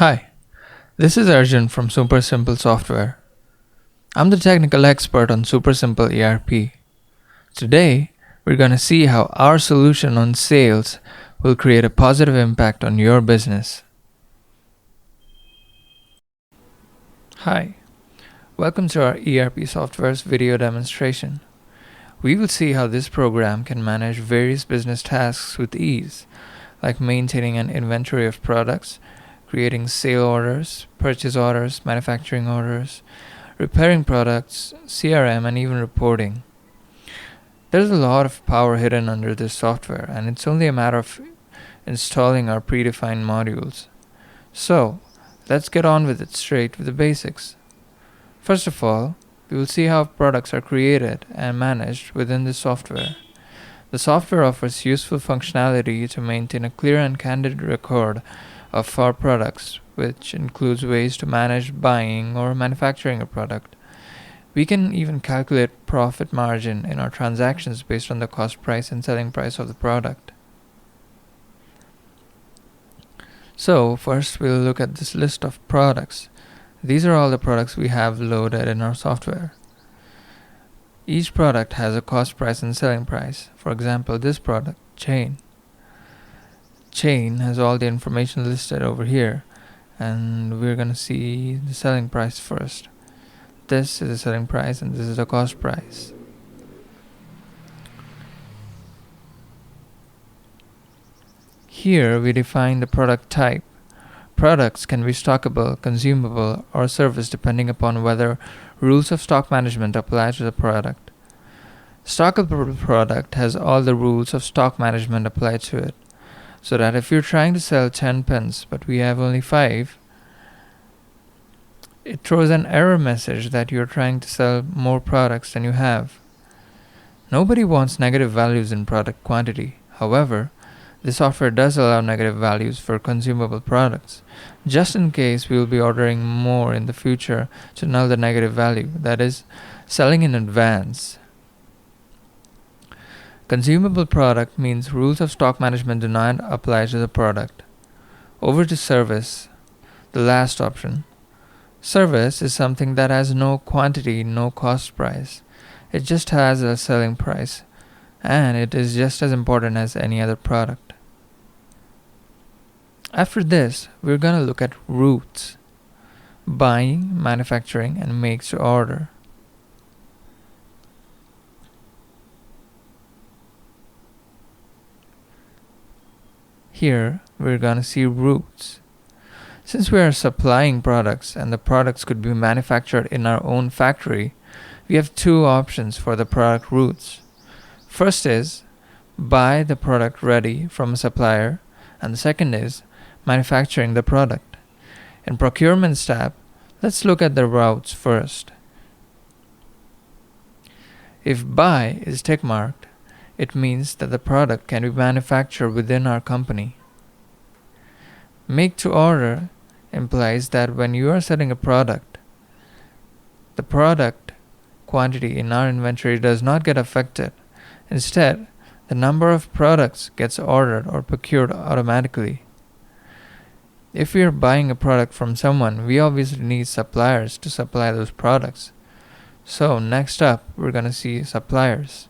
Hi, this is Arjun from Super Simple Software. I'm the technical expert on Super Simple ERP. Today, we're going to see how our solution on sales will create a positive impact on your business. Hi, welcome to our ERP software's video demonstration. We will see how this program can manage various business tasks with ease, like maintaining an inventory of products, creating sale orders, purchase orders, manufacturing orders, repairing products, CRM, and even reporting. There's a lot of power hidden under this software, and it's only a matter of installing our predefined modules. So, let's get on with it straight with the basics. First of all, we will see how products are created and managed within this software. The software offers useful functionality to maintain a clear and candid record of our products, which includes ways to manage buying or manufacturing a product. We can even calculate profit margin in our transactions based on the cost price and selling price of the product. So first we'll look at this list of products. These are all the products we have loaded in our software. Each product has a cost price and selling price. For example, this product, chain. Chain has all the information listed over here, and we're going to see the selling price first. This is the selling price and this is the cost price. Here we define the product type. Products can be stockable, consumable, or service depending upon whether rules of stock management apply to the product. Stockable product has all the rules of stock management applied to it, so that if you're trying to sell 10 pens but we have only 5, it throws an error message that you're trying to sell more products than you have. Nobody wants negative values in product quantity. However, the software does allow negative values for consumable products, just in case we will be ordering more in the future to null the negative value, that is, selling in advance. Consumable product means rules of stock management do not apply to the product. Over to service, the last option. Service is something that has no quantity, no cost price. It just has a selling price, and it is just as important as any other product. After this, we're going to look at routes: buying, manufacturing, and makes to order. Here, we're going to see routes. Since we are supplying products and the products could be manufactured in our own factory, we have two options for the product routes. First is buy the product ready from a supplier, and the second is manufacturing the product. In procurement tab, let's look at the routes first. If buy is tick marked, it means that the product can be manufactured within our company. Make to order implies that when you are selling a product, the product quantity in our inventory does not get affected. Instead, the number of products gets ordered or procured automatically. If we are buying a product from someone, we obviously need suppliers to supply those products. So next up, we're going to see suppliers.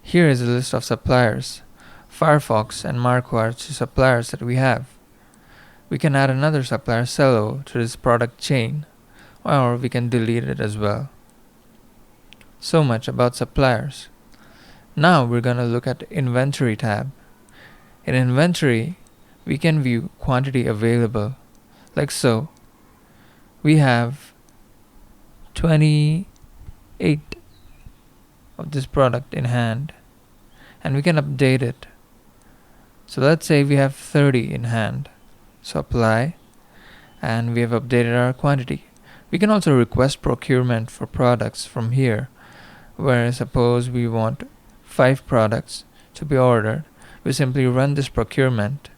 Here is a list of suppliers. Firefox and Marco are two suppliers that we have. We can add another supplier, Cello, to this product chain, or we can delete it as well. So much about suppliers. Now we're going to look at Inventory tab. In Inventory, we can view quantity available, like so. We have 28 of this product in hand, and we can update it. So let's say we have 30 in hand. So apply, and we have updated our quantity. We can also request procurement for products from here, where suppose we want 5 products to be ordered. We simply run this procurement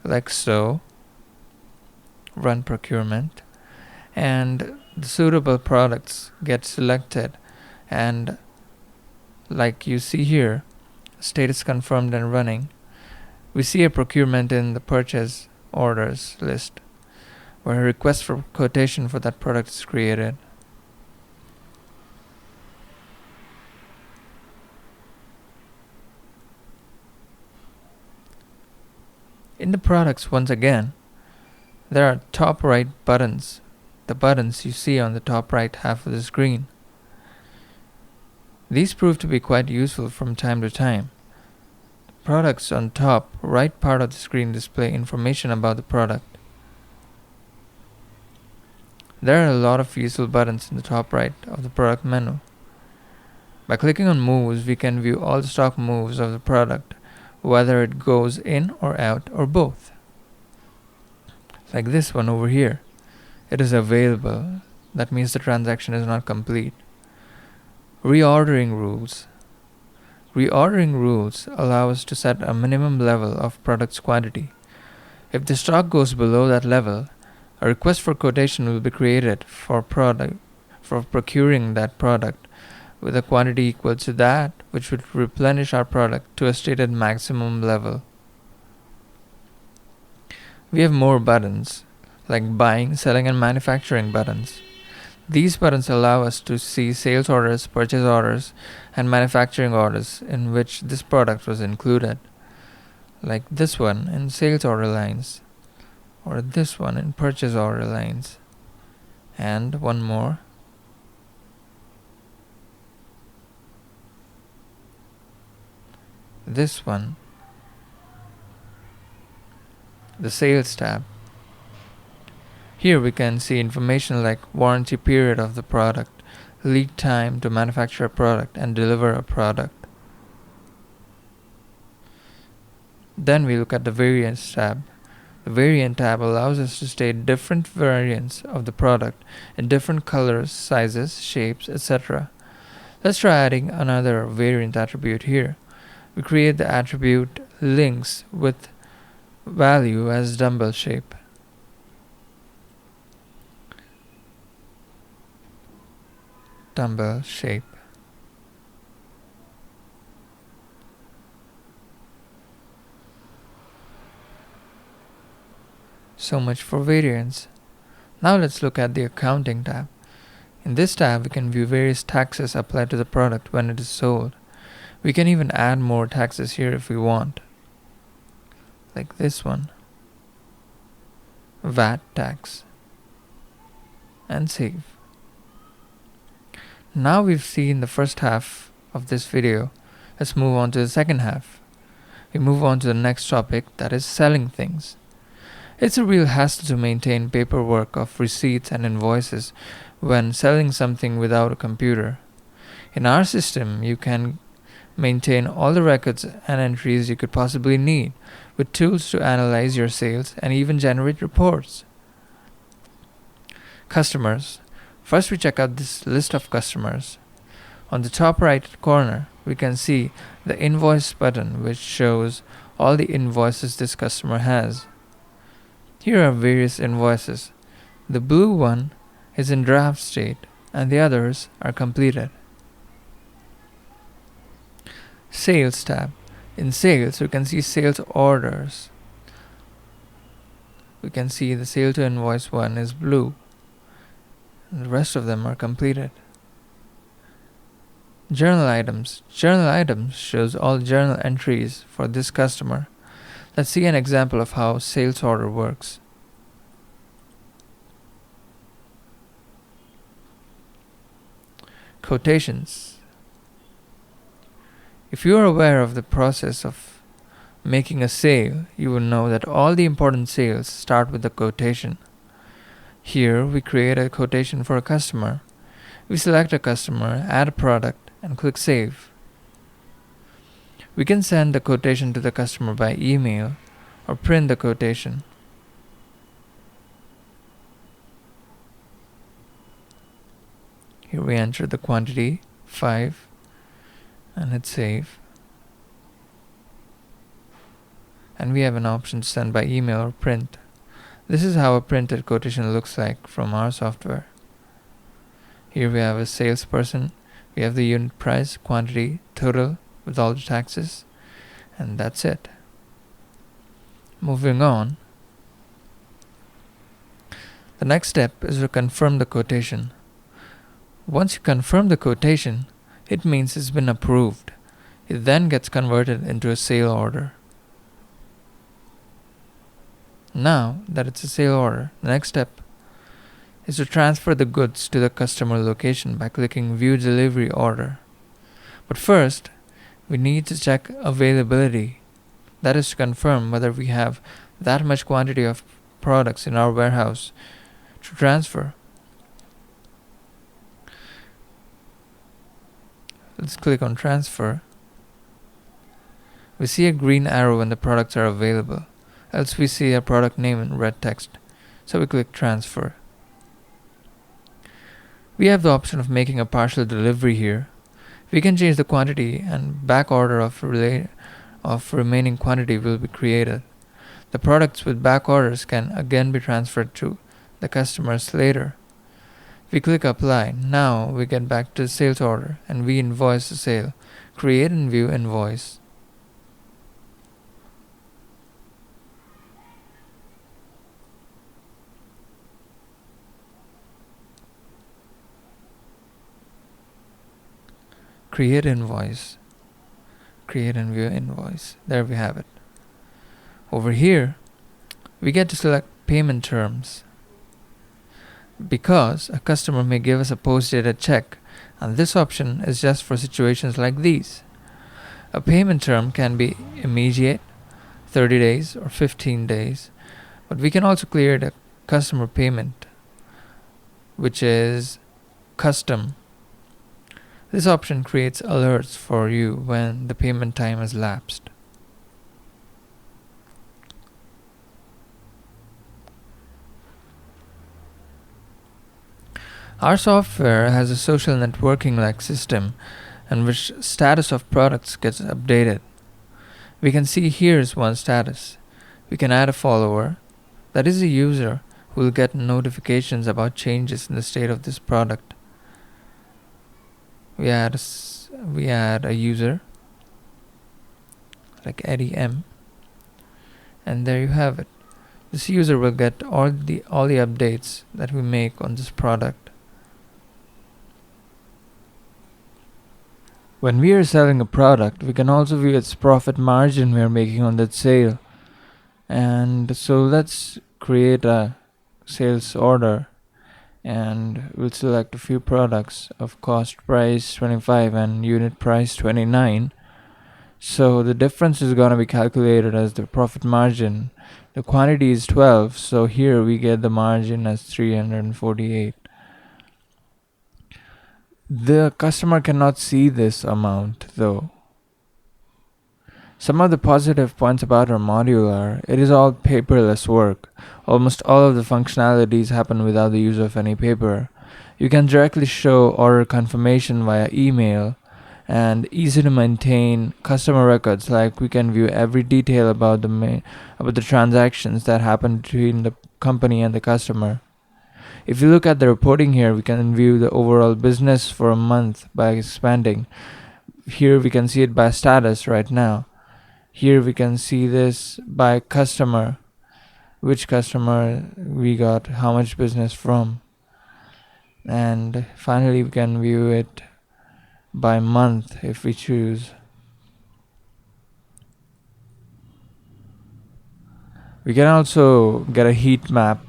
like so, run procurement, and the suitable products get selected and like you see here, status confirmed and running. We see a procurement in the purchase orders list, where a request for quotation for that product is created. In the products, once again, there are top right buttons, the buttons you see on the top right half of the screen. These prove to be quite useful from time to time. Products on top right part of the screen display information about the product. There are a lot of useful buttons in the top right of the product menu. By clicking on moves, we can view all the stock moves of the product, whether it goes in or out or both. Like this one over here. It is available. That means the transaction is not complete. Reordering rules. Reordering rules allow us to set a minimum level of product's quantity. If the stock goes below that level, a request for quotation will be created for procuring that product with a quantity equal to that which would replenish our product to a stated maximum level. We have more buttons, like buying, selling, and manufacturing buttons. These buttons allow us to see sales orders, purchase orders, and manufacturing orders in which this product was included, like this one in sales order lines, or this one in purchase order lines, and one more. This one, the sales tab. Here we can see information like warranty period of the product, lead time to manufacture a product and deliver a product. Then we look at the variants tab. The variant tab allows us to state different variants of the product in different colors, sizes, shapes, etc. Let's try adding another variant attribute here. We create the attribute links with value as dumbbell shape. Dumbbell shape. So much for variants. Now let's look at the accounting tab. In this tab, we can view various taxes applied to the product when it is sold. We can even add more taxes here if we want, like this one, VAT tax, and save. Now we've seen the first half of this video. Let's move on to the second half. We move on to the next topic, that is selling things. It's a real hassle to maintain paperwork of receipts and invoices when selling something without a computer. In our system, you can maintain all the records and entries you could possibly need with tools to analyze your sales and even generate reports. Customers. First, we check out this list of customers. On the top right corner, we can see the invoice button, which shows all the invoices this customer has. Here are various invoices. The blue one is in draft state and the others are completed. Sales tab. In sales, we can see sales orders. We can see the sale to invoice one is blue. And the rest of them are completed. Journal items. Journal items shows all journal entries for this customer. Let's see an example of how sales order works. Quotations. If you are aware of the process of making a sale, you will know that all the important sales start with a quotation. Here we create a quotation for a customer. We select a customer, add a product, and click Save. We can send the quotation to the customer by email or print the quotation. Here we enter the quantity, 5, and hit Save. And we have an option to send by email or print. This is how a printed quotation looks like from our software. Here we have a salesperson. We have the unit price, quantity, total with all the taxes, and that's it. Moving on. The next step is to confirm the quotation. Once you confirm the quotation, it means it's been approved. It then gets converted into a sale order. Now that it's a sale order, the next step is to transfer the goods to the customer location by clicking View Delivery Order. But first, we need to check availability. That is to confirm whether we have that much quantity of products in our warehouse to transfer. Let's click on Transfer. We see a green arrow when the products are available, else we see a product name in red text. So we click Transfer. We have the option of making a partial delivery here. We can change the quantity and back order of remaining quantity will be created. The products with back orders can again be transferred to the customers later. We click Apply. Now we get back to the sales order and we invoice the sale. Create and view invoice. Create invoice. Create and view invoice. There we have it. Over here, we get to select payment terms. Because a customer may give us a post-dated check, and this option is just for situations like these. A payment term can be immediate, 30 days or 15 days, but we can also clear the customer payment, which is custom. This option creates alerts for you when the payment time has lapsed. Our software has a social networking-like system in which status of products gets updated. We can see here's one status. We can add a follower, that is a user who will get notifications about changes in the state of this product. We add a user like Eddie M, and there you have it. This user will get all the updates that we make on this product. When we are selling a product, we can also view its profit margin we are making on that sale. And so let's create a sales order and we'll select a few products of cost price 25 and unit price 29. So the difference is going to be calculated as the profit margin. The quantity is 12, so here we get the margin as 348. The customer cannot see this amount though. Some of the positive points about our module are, it is all paperless work. Almost all of the functionalities happen without the use of any paper. You can directly show order confirmation via email and easy to maintain customer records, like we can view every detail about the transactions that happen between the company and the customer. If you look at the reporting here, we can view the overall business for a month by expanding. Here we can see it by status right now. Here we can see this by customer, which customer we got how much business from. And finally we can view it by month if we choose. We can also get a heat map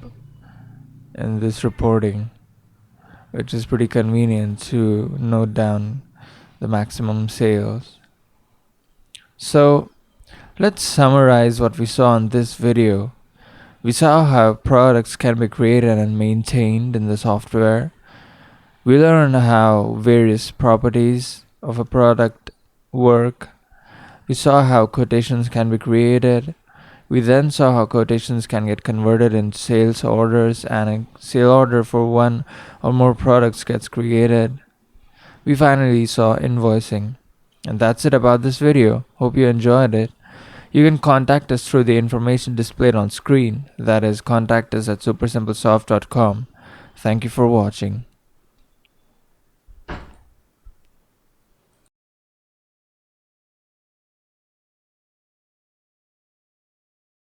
in this reporting, which is pretty convenient to note down the maximum sales. So let's summarize what we saw in this video. We saw how products can be created and maintained in the software. We learned how various properties of a product work. We saw how quotations can be created. We then saw how quotations can get converted into sales orders, and a sale order for one or more products gets created. We finally saw invoicing. And that's it about this video. Hope you enjoyed it. You can contact us through the information displayed on screen. That is, contact us at supersimplesoft.com. Thank you for watching.